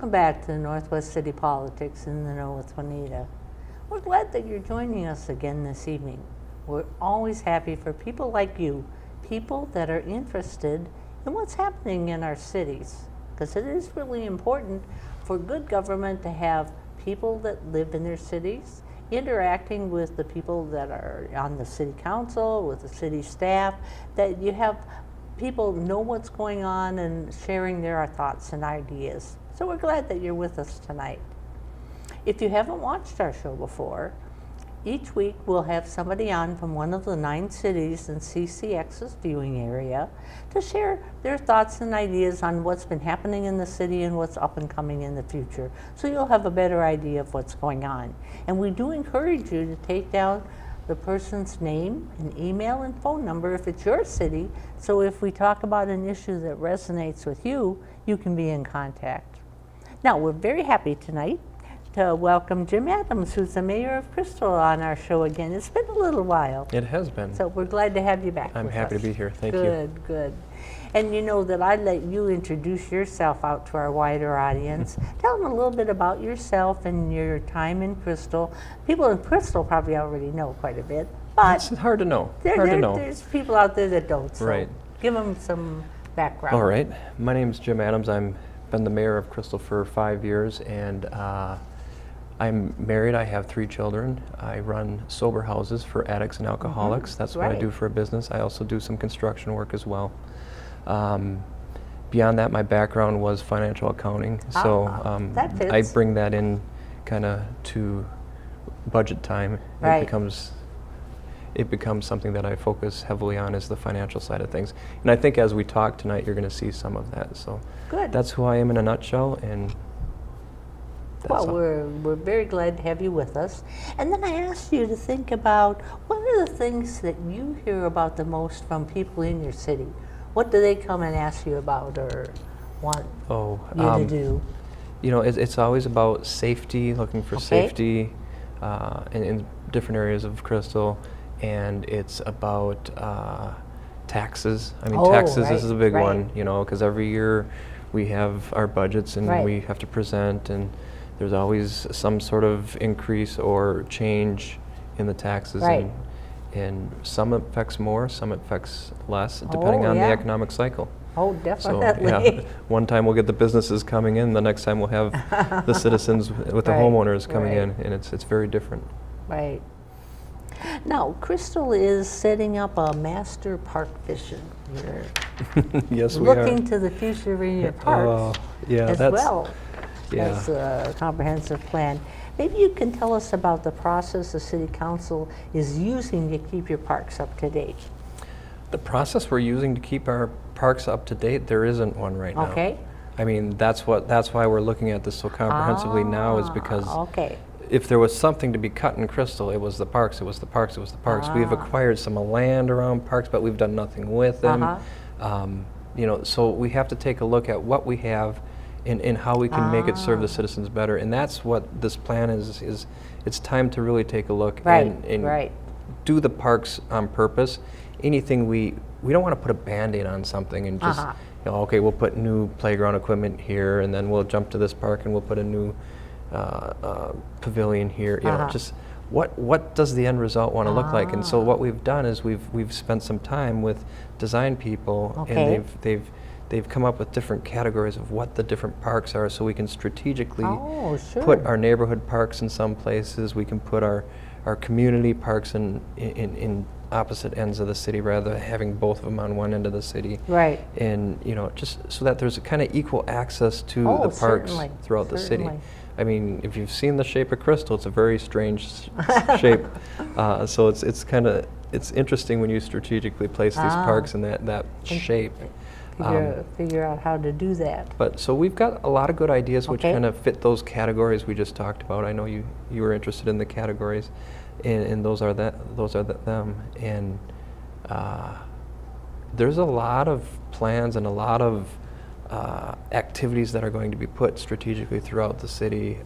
Welcome back to Northwest City Politics in the Know with Juanita. We're glad that you're joining us again this evening. We're always happy for people like you, people that are interested in what's happening in our cities, because it is really important for good government to have people that live in their cities interacting with the people that are on the city council, with the city staff, that you have people know what's going on and sharing their thoughts and ideas. So we're glad that you're with us tonight. If you haven't watched our show before, each week we'll have somebody on from one of the 9 cities in CCX's viewing area to share their thoughts and ideas on what's been happening in the city and what's up and coming in the future. So you'll have a better idea of what's going on. And we do encourage you to take down the person's name and email and phone number if it's your city, so if we talk about an issue that resonates with you, you can be in contact. Now, we're very happy tonight to welcome Jim Adams, who's the mayor of Crystal, on our show again. It's been a little while. It has been. So we're glad to have you back. I'm happy to be here. Thank you. Good, good. And you know that I'd let you introduce yourself out to our wider audience. Tell them a little bit about yourself and your time in Crystal. People in Crystal probably already know quite a bit, but It's hard to know. There's people out there that don't, so Right. give them some background. All right. My name's Jim Adams. I've been the mayor of Crystal for 5 years, and I'm married. I have 3 children. I run sober houses for addicts and alcoholics. That's what I Right. do for a business. I also do some construction work as well. Beyond that, my background was financial accounting, so that fits. I bring that in kind of to budget time. Right. It becomes something that I focus heavily on, is the financial side of things. And I think as we talk tonight, you're going to see some of that. So Good. that's who I am in a nutshell. And that's Well, all. we're very glad to have you with us. And then I asked you to think about, what are the things that you hear about the most from people in your city? What do they come and ask you about or want you to do? You know, it's always about safety, looking for safety in different areas of Crystal, and it's about taxes. I mean, taxes is a big one, you know, because every year we have our budgets and we have to present, and there's always some sort of increase or change in the taxes. And some affects more, some affects less, depending on the economic cycle. Oh, definitely. So, yeah, one time we'll get the businesses coming in, the next time we'll have the citizens with the homeowners coming in, and it's very different. Right. Now, Crystal is setting up a master park vision. Yes, we looking are. to the future in your parks as well as a comprehensive plan. Maybe you can tell us about the process the City Council is using to keep your parks up to date. The process we're using to keep our parks up to date, there isn't one right now. Okay. I mean, that's why we're looking at this so comprehensively now, is because if there was something to be cut in Crystal, it was the parks, it was the parks, it was the parks. We've acquired some land around parks, but we've done nothing with them. You know, so we have to take a look at what we have and how we can make it serve the citizens better. And that's what this plan is it's time to really take a look and do the parks on purpose. Anything we don't want to put a Band-Aid on something and just, you know, okay, we'll put new playground equipment here, and then we'll jump to this park and we'll put a new pavilion here. You know, just what does the end result want to look like? And so what we've done is we've spent some time with design people, and they've come up with different categories of what the different parks are, so we can strategically put our neighborhood parks in some places. We can put our community parks in opposite ends of the city, rather than having both of them on one end of the city. Right. And, you know, just so that there's a kind of equal access to the parks throughout the city. I mean, if you've seen the shape of Crystal, it's a very strange shape. So it's interesting when you strategically place these parks in that shape. Figure out how to do that. But so we've got a lot of good ideas which kind of fit those categories we just talked about. I know you were interested in the categories, and those are them. And there's a lot of plans and a lot of activities that are going to be put strategically throughout the city.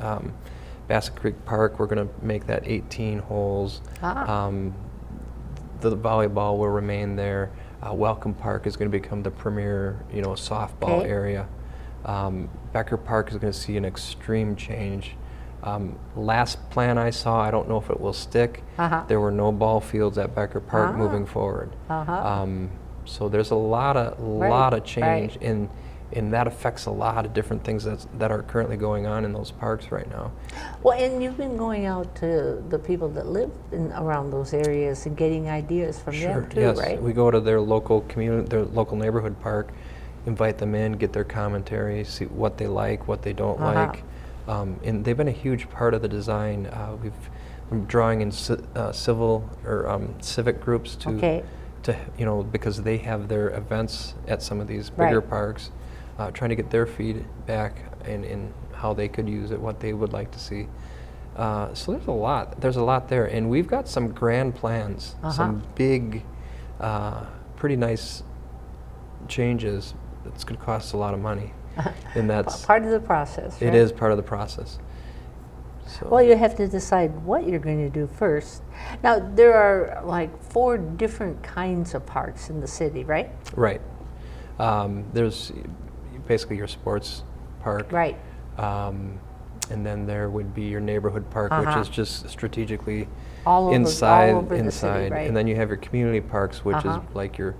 Bassett Creek Park, we're going to make that 18 holes. The volleyball will remain there. Welcome Park is going to become the premier, softball area. Becker Park is going to see an extreme change. Last plan I saw, I don't know if it will stick. There were no ball fields at Becker Park moving forward. So there's a lot of change, and that affects a lot of different things that are currently going on in those parks right now. Well, and you've been going out to the people that live around those areas and getting ideas from them too, yes. right? We go to their local community, their local neighborhood park, invite them in, get their commentary, see what they like, what they don't like. And they've been a huge part of the design. We've been drawing in civil or civic groups to because they have their events at some of these bigger parks, trying to get their feedback in how they could use it, what they would like to see. So there's a lot there, and we've got some grand plans, some big, pretty nice changes. It's going to cost a lot of money, and that's part of the process. It is part of the process. So. Well, you have to decide what you're going to do first. Now, there are like 4 different kinds of parks in the city, right? Right. There's basically your sports park. Right. And then there would be your neighborhood park, which is just strategically inside. The city, right? And then you have your community parks, which is like your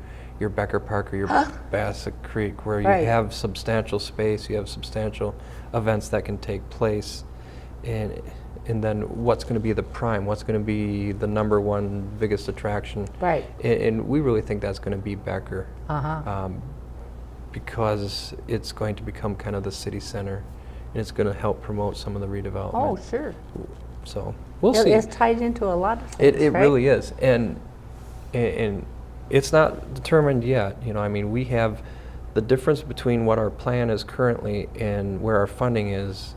Becker Park or your Bassett Creek, where you have substantial space, you have substantial events that can take place. And then what's going to be the prime? What's going to be the #1 biggest attraction? Right. And we really think that's going to be Becker, because it's going to become kind of the city center, and it's going to help promote some of the redevelopment. Oh, sure. So we'll see. It's tied into a lot of things. It really is, and it's not determined yet. I mean, we have the difference between what our plan is currently and where our funding is.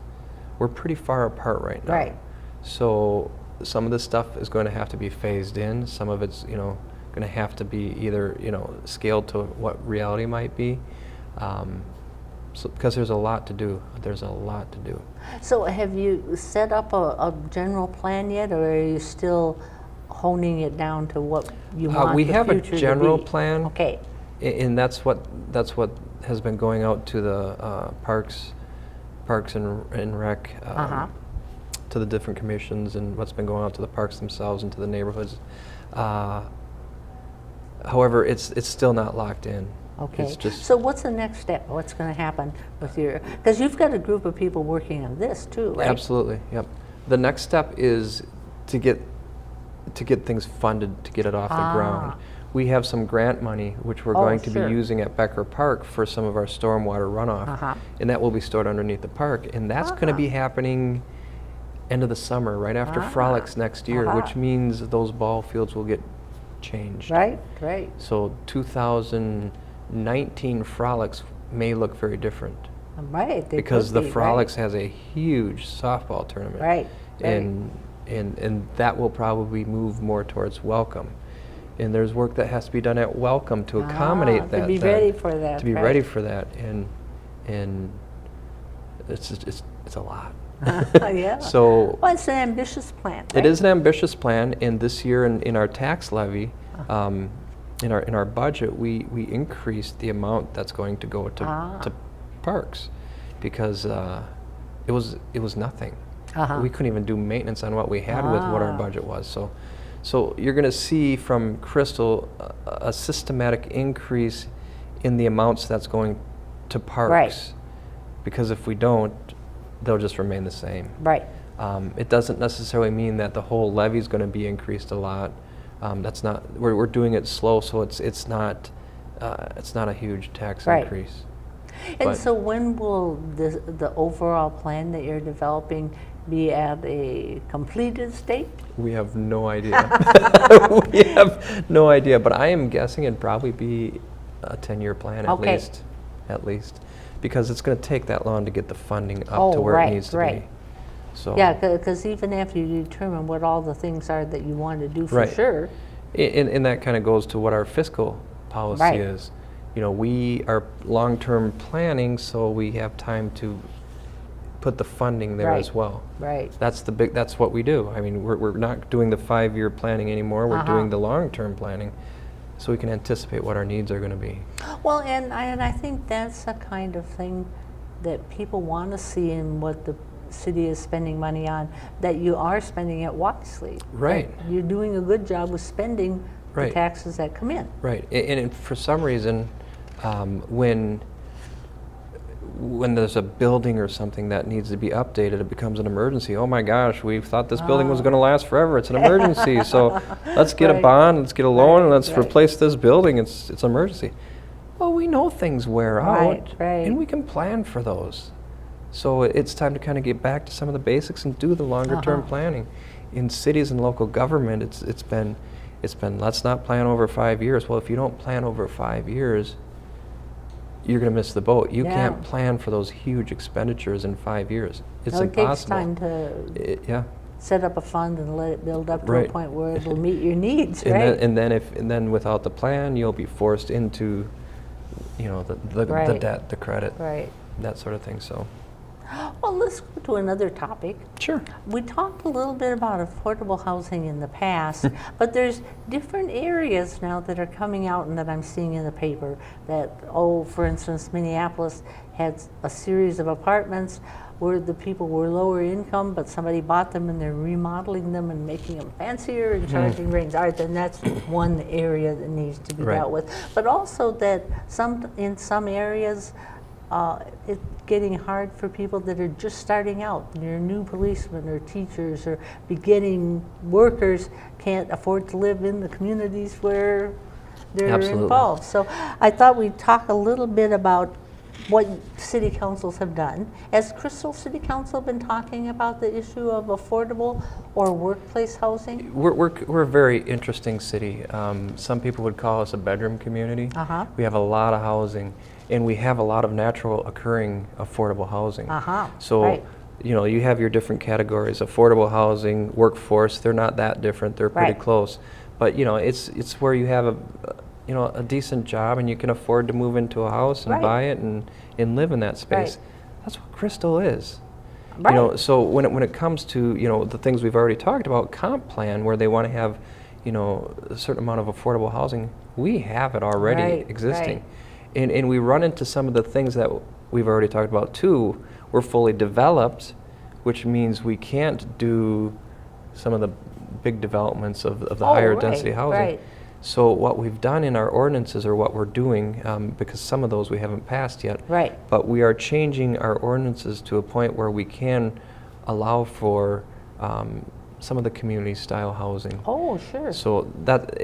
We're pretty far apart right now. Right. So some of this stuff is going to have to be phased in. Some of it's, going to have to be either, scaled to what reality might be. So because there's a lot to do. There's a lot to do. So have you set up a general plan yet, or are you still honing it down to what you want we the have a future general to be? plan. Okay. And that's what has been going out to the Parks and Rec, to the different commissions, and what's been going out to the parks themselves and to the neighborhoods. However, it's still not locked in. Okay. It's just so what's the next step? What's going to happen with because you've got a group of people working on this too, right? Absolutely. Yep. The next step is to get things funded to get it off the ground. We have some grant money which we're going to be using at Becker Park for some of our stormwater runoff, and that will be stored underneath the park, and that's going to be happening end of the summer, right after Frolics next year, which means those ball fields will get changed. Right. So 2019 Frolics may look very different. Right. Because the Frolics has a huge softball tournament. Right. And that will probably move more towards Welcome. And there's work that has to be done at Welcome to accommodate that. To be ready for that. To be ready for that, and it's a lot. Yeah. So well, it's an ambitious plan. Right? It is an ambitious plan, and this year in our tax levy, in our budget, we increased the amount that's going to go to parks, because it was nothing. We couldn't even do maintenance on what we had with what our budget was. So you're going to see from Crystal a systematic increase in the amounts that's going to parks. Right. Because if we don't, they'll just remain the same. Right. It doesn't necessarily mean that the whole levy is going to be increased a lot. That's not. We're doing it slow, so it's not a huge tax increase. And so when will the overall plan that you're developing be at a completed state? We have no idea. We have no idea, but I am guessing it'd probably be a 10-year plan at least, because it's going to take that long to get the funding up to where it needs to be. So yeah, because even after you determine what all the things are that you want to do for sure. And that kind of goes to what our fiscal policy is. We are long-term planning, so we have time to put the funding there as well. Right. That's what we do. I mean, we're not doing the 5-year planning anymore. We're doing the long-term planning, so we can anticipate what our needs are going to be. Well, and I think that's the kind of thing that people want to see in what the city is spending money on, that you are spending it wisely. Right. That you're doing a good job with spending the taxes that come in. Right. And for some reason, when there's a building or something that needs to be updated, it becomes an emergency. Oh my gosh, we thought this building was going to last forever. It's an emergency. So let's get a bond, let's get a loan, and let's replace this building. It's an emergency. Well, we know things wear out, and we can plan for those. So it's time to kind of get back to some of the basics and do the longer term planning. In cities and local government, it's been let's not plan over 5 years. Well, if you don't plan over 5 years, you're going to miss the boat. You can't plan for those huge expenditures in 5 years. It's impossible. It takes time to set up a fund and let it build up to a point where it'll meet your needs, right? And then without the plan, you'll be forced into, the debt, the credit, that sort of thing. So. Well, let's go to another topic. Sure. We talked a little bit about affordable housing in the past, but there's different areas now that are coming out and that I'm seeing in the paper that, for instance, Minneapolis had a series of apartments where the people were lower income, but somebody bought them and they're remodeling them and making them fancier and charging rates. All right, then that's one area that needs to be dealt with. But also that in some areas, it's getting hard for people that are just starting out. They're new policemen or teachers or beginning workers, can't afford to live in the communities where they're involved. So I thought we'd talk a little bit about what city councils have done. Has Crystal City Council been talking about the issue of affordable or workplace housing? We're a very interesting city. Some people would call us a bedroom community. We have a lot of housing. And we have a lot of natural occurring affordable housing. So, you have your different categories: affordable housing, workforce. They're not that different. They're pretty close. But it's where you have a decent job and you can afford to move into a house and buy it and live in that space. That's what Crystal is. So when it comes to the things we've already talked about, comp plan, where they want to have a certain amount of affordable housing, we have it already existing. And we run into some of the things that we've already talked about too. We're fully developed, which means we can't do some of the big developments of the higher density housing. So what we've done in our ordinances, or what we're doing, because some of those we haven't passed yet, but we are changing our ordinances to a point where we can allow for some of the community style housing. So that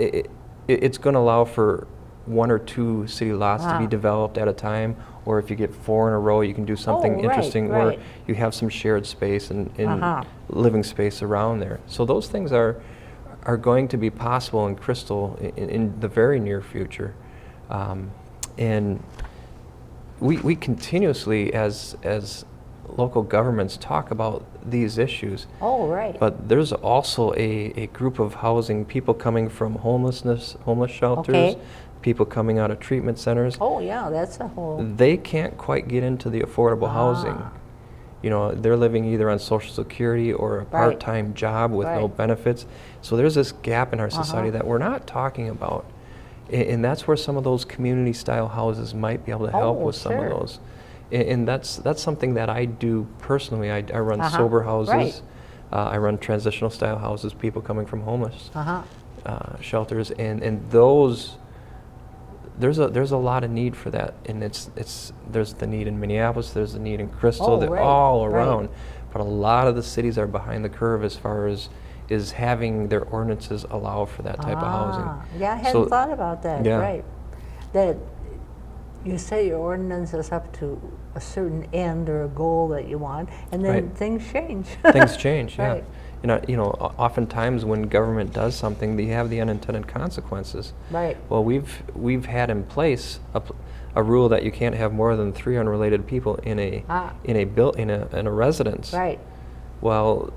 it's going to allow for 1 or 2 city lots to be developed at a time, or if you get 4 in a row, you can do something interesting where you have some shared space and living space around there. So those things are going to be possible in Crystal in the very near future. And we continuously, as local governments, talk about these issues. But there's also a group of housing, people coming from homeless shelters, people coming out of treatment centers. That's a whole... They can't quite get into the affordable housing. They're living either on Social Security or a part-time job with no benefits. So there's this gap in our society that we're not talking about. And that's where some of those community-style houses might be able to help with some of those. And that's something that I do personally. I run sober houses. I run transitional-style houses, people coming from homeless shelters. And those... There's a lot of need for that, and there's the need in Minneapolis, there's the need in Crystal, they're all around. But a lot of the cities are behind the curve as far as having their ordinances allow for that type of housing. I hadn't thought about that. That you say your ordinance is up to a certain end or a goal that you want, and then things change. Things change, oftentimes when government does something, they have the unintended consequences. Well, we've had in place a rule that you can't have more than 3 unrelated people in a residence. Well,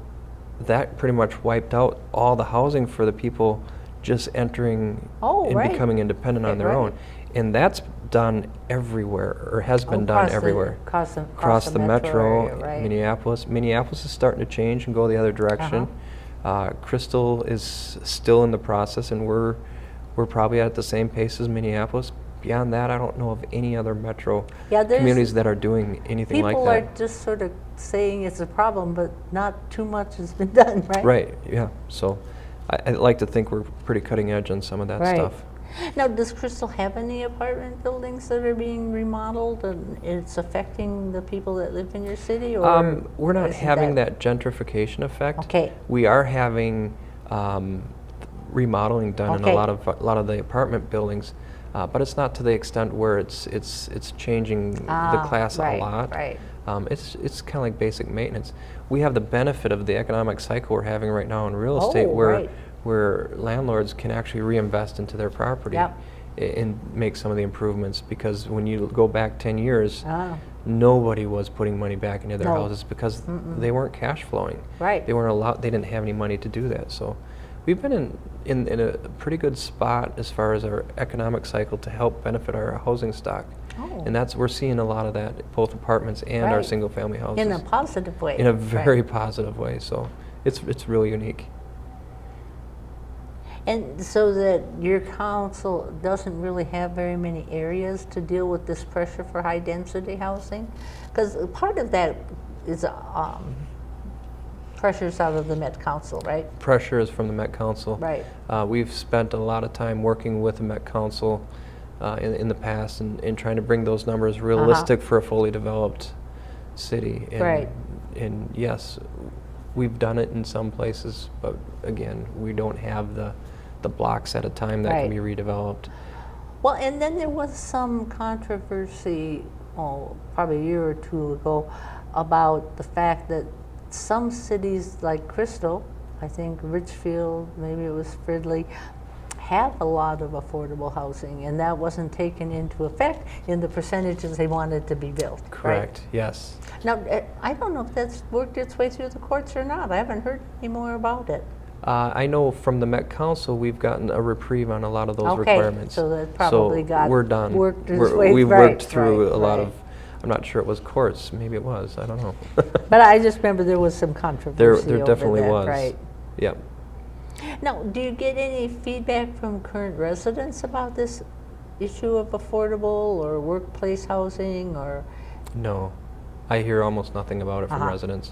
that pretty much wiped out all the housing for the people just entering and becoming independent on their own. And that's done everywhere, or has been done everywhere. Across the metro area, Minneapolis. Minneapolis is starting to change and go the other direction. Crystal is still in the process, and we're probably at the same pace as Minneapolis, beyond that, I don't know of any other metro Yeah, there's- communities that are doing anything like People that. are just sort of saying it's a problem, but not too much has been done, right? Right, yeah. So I like to think we're pretty cutting edge on some of that Right. stuff. Now, does Crystal have any apartment buildings that are being remodeled and it's affecting the people that live in your city? Or We're not isn't having that gentrification effect. Okay. We are having remodeling done in Okay. a lot of the apartment buildings, but it's not to the extent where it's changing the class right, a lot. right. It's kind of like basic maintenance. We have the benefit of the economic cycle we're having right now in real Oh, estate, where right. where landlords can actually reinvest into their property Yep. and make some of the improvements. Because when you go back 10 years, Ah, nobody was putting money back into their No. houses because they weren't cash flowing. right. They weren't allowed. They didn't have any money to do that. So we've been in a pretty good spot as far as our economic cycle to help benefit our housing stock. Oh. And we're seeing a lot of that, both apartments and our Right. single family houses. In a positive way. In a Right. very positive way. So it's really unique. And so that your council doesn't really have very many areas to deal with this pressure for high density housing? Because part of that is pressures out of the Met Council, right? Pressure is from the Met Council. Right. We've spent a lot of time working with the Met Council in the past and trying to bring those numbers realistic for a fully developed city. And, Right. And yes, we've done it in some places, but again, we don't have the blocks at a time that Right. can be redeveloped. Well, and then there was some controversy, probably a year or two ago, about the fact that some cities like Crystal, I think Richfield, maybe it was Fridley, have a lot of affordable housing, and that wasn't taken into effect in the percentages they wanted to be built. Correct, Right? yes. Now, I don't know if that's worked its way through the courts or not. I haven't heard any more about it. I know from the Met Council, we've gotten a reprieve on a lot of those Okay, requirements. so that probably got we're done. worked its way- We've right, worked through right, a lot right. of, I'm not sure it was courts, maybe it was, I don't know. But I just remember there was some controversy There over definitely that, was. right? Yep. Now, do you get any feedback from current residents about this issue of affordable or workplace housing or? No, I hear almost nothing about it from residents.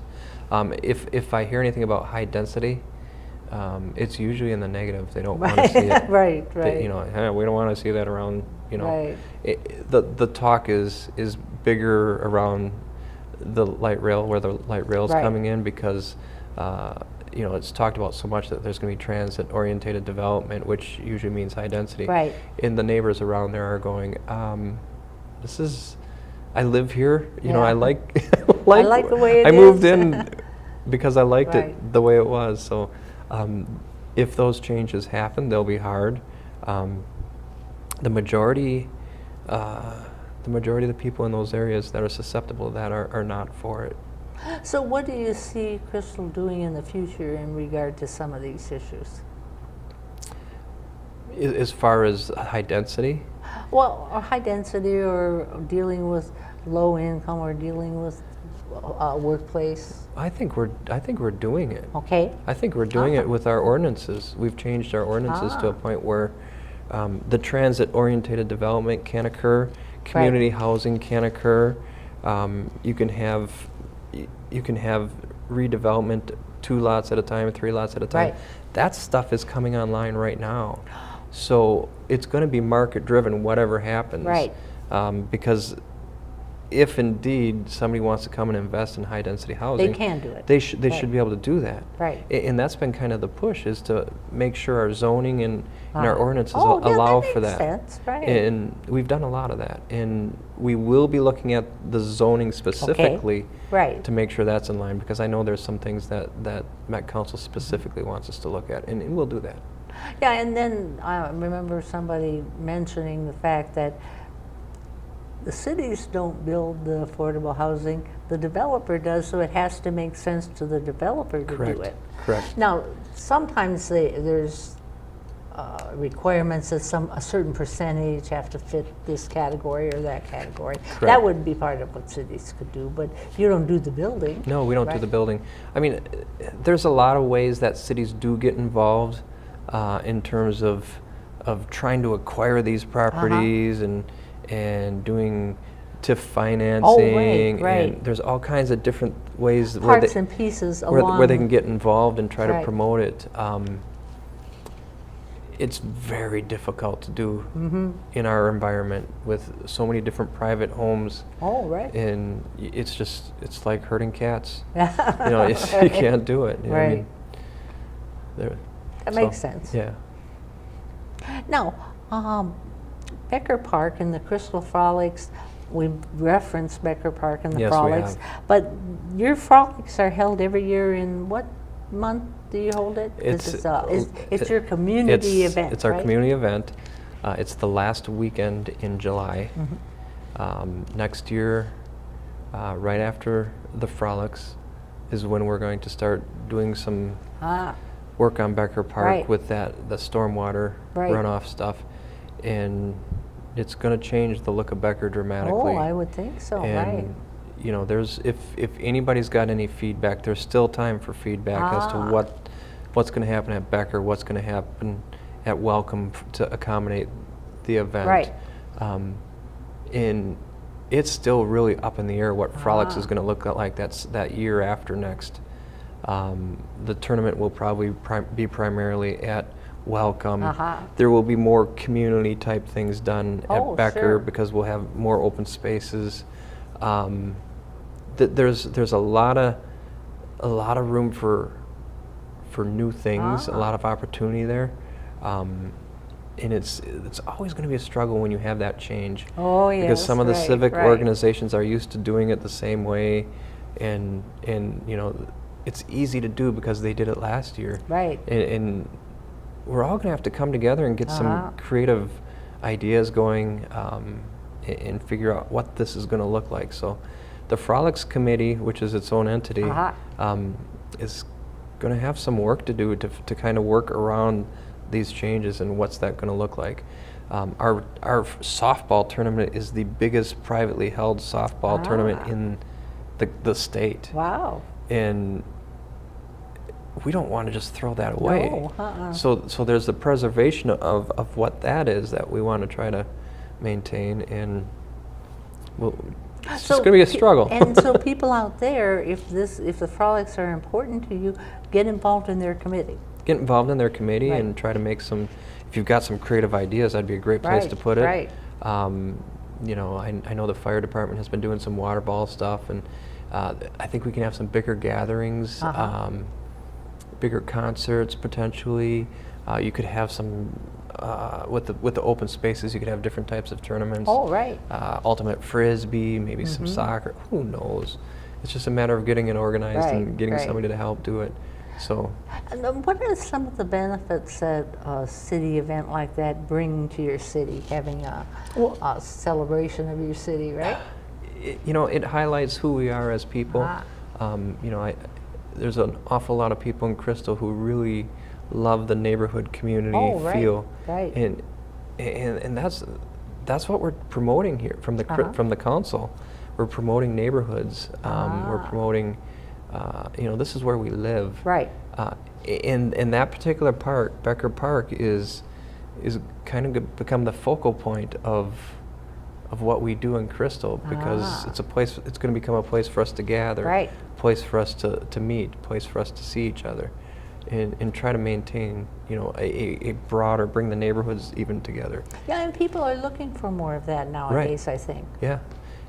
If I hear anything about high density, it's usually in the negative. They don't want to see it. Right, They, right. you know, "Hey, we don't want to see that around. You know, Right. the talk is bigger around the light rail, where the light rail is Right. coming in, because you know, it's talked about so much that there's going to be transit-oriented development, which usually means high density. Right. And the neighbors around there are going, this is, I live here, you know, Yeah. I like, I like the way it I moved is. in because I liked Right. it the way it was. So if those changes happen, they'll be hard. The majority of the people in those areas that are susceptible to that are not for it. So what do you see Crystal doing in the future in regard to some of these issues? As far as high density, Well, or high density, or dealing with low income, or dealing with workplace. I think we're doing it. Okay. I think we're doing it with our ordinances. We've changed our ordinances to a point where the transit-oriented development can occur, community housing can occur. You can have redevelopment 2 lots at a time, 3 lots at a time. Right. That stuff is coming online right now. So it's going to be market-driven, whatever happens. Right. Because if indeed somebody wants to come and invest in high-density housing, They can do it. They should Right. be able to do that. Right. And that's been kind of the push, is to make sure our zoning and our ordinances Oh, yeah, allow that for makes that. sense, right. And we've done a lot of that. And we will be looking at the zoning specifically Right. to make sure that's in line, because I know there's some things that Met Council specifically wants us to look at, and we'll do that. Yeah, and then I remember somebody mentioning the fact that the cities don't build the affordable housing, the developer does, so it has to make sense to the developer to Correct. do it. Correct. Now, sometimes there's requirements that a certain percentage have to fit this category or that category. That Correct. would be part of what cities could do, but you don't do the building. No, we don't do Right. the building. I mean, there's a lot of ways that cities do get involved in terms of of trying to acquire these properties and doing TIF financing. Right. And there's all kinds of different ways Parts and pieces where they can get involved and try to Right. promote it. It's very difficult to do in our environment with so many different private homes. Oh, right. And it's like herding cats. You can't do it. Right. I mean, That makes sense. Yeah. Now, Becker Park and the Crystal Frolics, we referenced Becker Park and the Yes, we Frolics, have. but your Frolics are held every year in what month do you hold it? It's your community event, It's our right? community event. It's the last weekend in July. Next year, right after the Frolics, is when we're going to start doing some work on Becker Park Right. with the stormwater Right. runoff stuff, and it's going to change the look of Becker dramatically. Oh, I would think so, And right. there's if anybody's got any feedback, there's still time for feedback as to what's going to happen at Becker, what's going to happen at Welcome to accommodate the event. Right. And it's still really up in the air what Frolics is going to look like that year after next. The tournament will probably be primarily at Welcome. There will be more community type things done at Becker sure. because we'll have more open spaces. There's a lot of room for new things, a lot of opportunity there. And it's always going to be a struggle when you have that change. Oh, yes, because some of the right, civic right. organizations are used to doing it the same way, and it's easy to do because they did it last year. Right. And we're all going to have to come together and get some creative ideas going, and figure out what this is going to look like. So the Frolics Committee, which is its own entity, is going to have some work to do to kind of work around these changes and what's that going to look like. Our softball tournament is the biggest privately held softball tournament in the state. Wow. And we don't want to just throw that away. No, So there's the preservation of what that is that we want to try to maintain, and it's just going to be a struggle. And so people out there, if the Frolics are important to you, get involved in their committee. Get involved in their committee Right. and try to make some. If you've got some creative ideas, that'd be a great place to put it. Right. I know the fire department has been doing some water ball stuff, and I think we can have some bigger gatherings, bigger concerts potentially. You could have some with the open spaces. You could have different types of tournaments. Oh, right. Ultimate frisbee, maybe some soccer. Who knows? It's just a matter of getting it organized and getting somebody to help do it. So, And what are some of the benefits that a city event like that bring to your city, having a celebration of your city, right? it highlights who we are as people. There's an awful lot of people in Crystal who really love the neighborhood community feel, right. and that's what we're promoting here from the council. We're promoting neighborhoods. We're promoting. This is where we live. Right. In that particular park, Becker Park is kind of become the focal point of what we do in Crystal, because it's a place. It's going to become a place for us to gather. Right. Place for us to meet. Place for us to see each other, and try to maintain a broader, bring the neighborhoods even together. Yeah, and people are looking for more of that nowadays, I think. Yeah.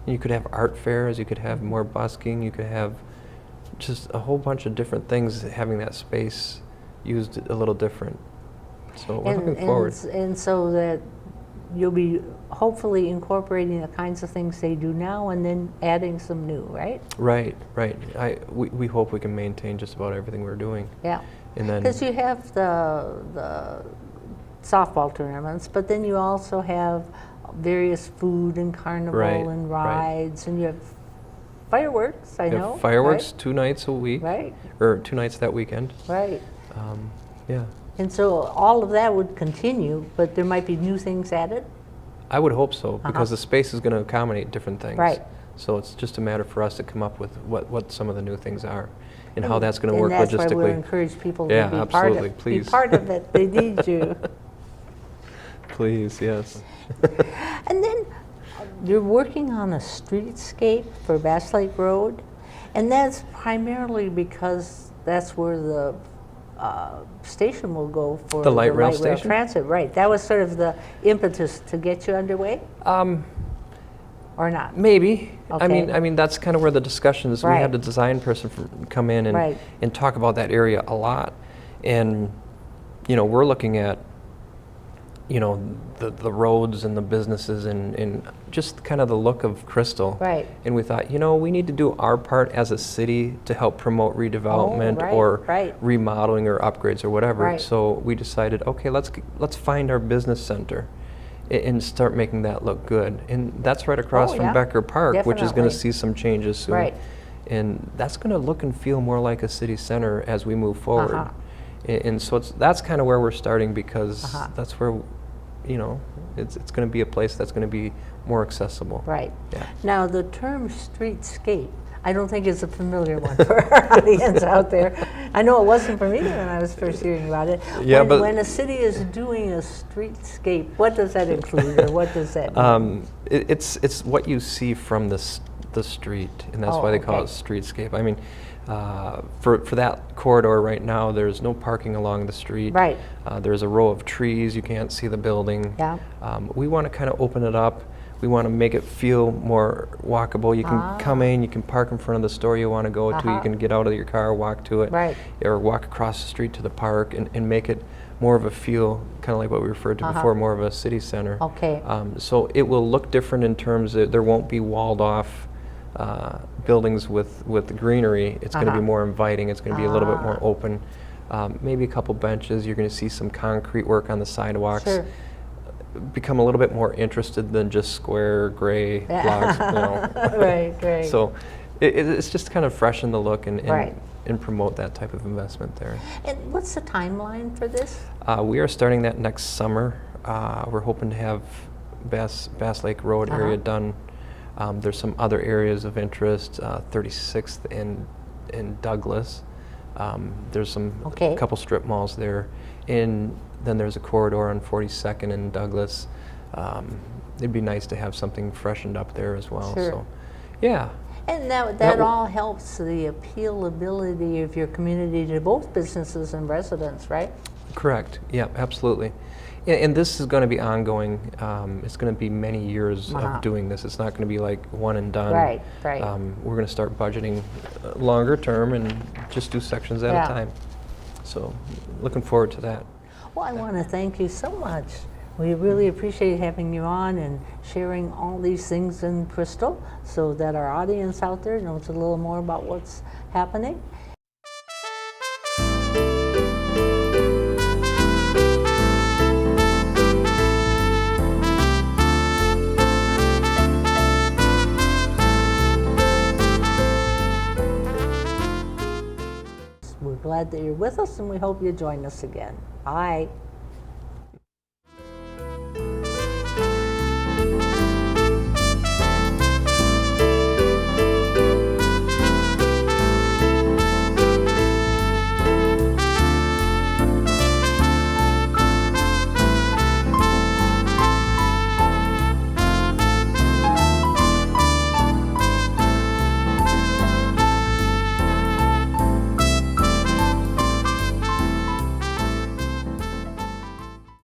And you could have art fairs. You could have more busking. You could have just a whole bunch of different things, having that space used a little different. So we're looking forward. And so that you'll be hopefully incorporating the kinds of things they do now and then adding some new, right? Right. We hope we can maintain just about everything we're doing. Yeah. And then, because you have the softball tournaments, but then you also have various food and carnival and rides, and you have fireworks, I know. Fireworks right? 2 nights a week. Right. Or 2 nights that weekend. Right. Yeah. And so all of that would continue, but there might be new things added? I would hope so, because the space is going to accommodate different things. Right. So it's just a matter for us to come up with what some of the new things are, and how that's going to work and that's logistically. why we encourage people to Yeah, be absolutely, be please. part of it. They need you. Please, yes. And then you're working on a streetscape for Bass Lake Road, and that's primarily because that's where the station will go for The light rail station? transit. Right. That was sort of the impetus to get you underway, or not? Maybe. Okay. I mean that's kind of where the discussions. We Right. had the design person come in and Right. and talk about that area a lot, and we're looking at the roads and the businesses and just kind of the look of Crystal. Right. And we thought, we need to do our part as a city to help promote redevelopment right, or right. remodeling or upgrades or whatever. Right. So we decided, okay, let's find our business center and start making that look good. And that's right across from yeah. Becker Park, which is going Definitely. to see some changes soon. Right. And that's going to look and feel more like a city center as we move forward. Uh-huh. And so that's kind of where we're starting, because Uh-huh. that's where, it's going to be a place that's going to be more accessible. Right. Yeah. Now, the term streetscape, I don't think is a familiar one for our audience out there. I know it wasn't for me when I was first hearing about it. Yeah, when a city is doing a streetscape, what does that include, or what does that mean? It's what you see from the street, and that's why they call it streetscape. I mean, for that corridor right now, there's no parking along the street. Right. There's a row of trees. You can't see the building. Yeah. We want to kind of open it up. We want to make it feel more walkable. You can come in, you can park in front of the store you want to go to. You can get out of your car, walk to it, Right. or walk across the street to the park, and make it more of a feel, kind of like what we referred to before, more of a city center. Okay. So it will look different in terms of there won't be walled off buildings with greenery. It's going to be more inviting. It's going to be a little bit more open. Maybe a couple benches. You're going to see some concrete work on the sidewalks. Sure. Become a little bit more interested than just square gray blocks. Right. So it's just kind of freshen the look and Right. and promote that type of investment there. And what's the timeline for this? We are starting that next summer. We're hoping to have Bass Lake Road area done. There's some other areas of interest, 36th and Douglas. There's some Okay. couple strip malls there, and then there's a corridor on 42nd and Douglas. It'd be nice to have something freshened up there as well. Sure. So, yeah. And that will- all helps the appealability of your community to both businesses and residents, right? Correct. Yeah, absolutely. And this is going to be ongoing. It's going to be many years of doing this. It's not going to be like one and done. Right. We're going to start budgeting longer term and just do sections at Yeah. a time. So, looking forward to that. Well, I want to thank you so much. We really appreciate having you on and sharing all these things in Crystal so that our audience out there knows a little more about what's happening. We're glad that you're with us, and we hope you join us again. Bye.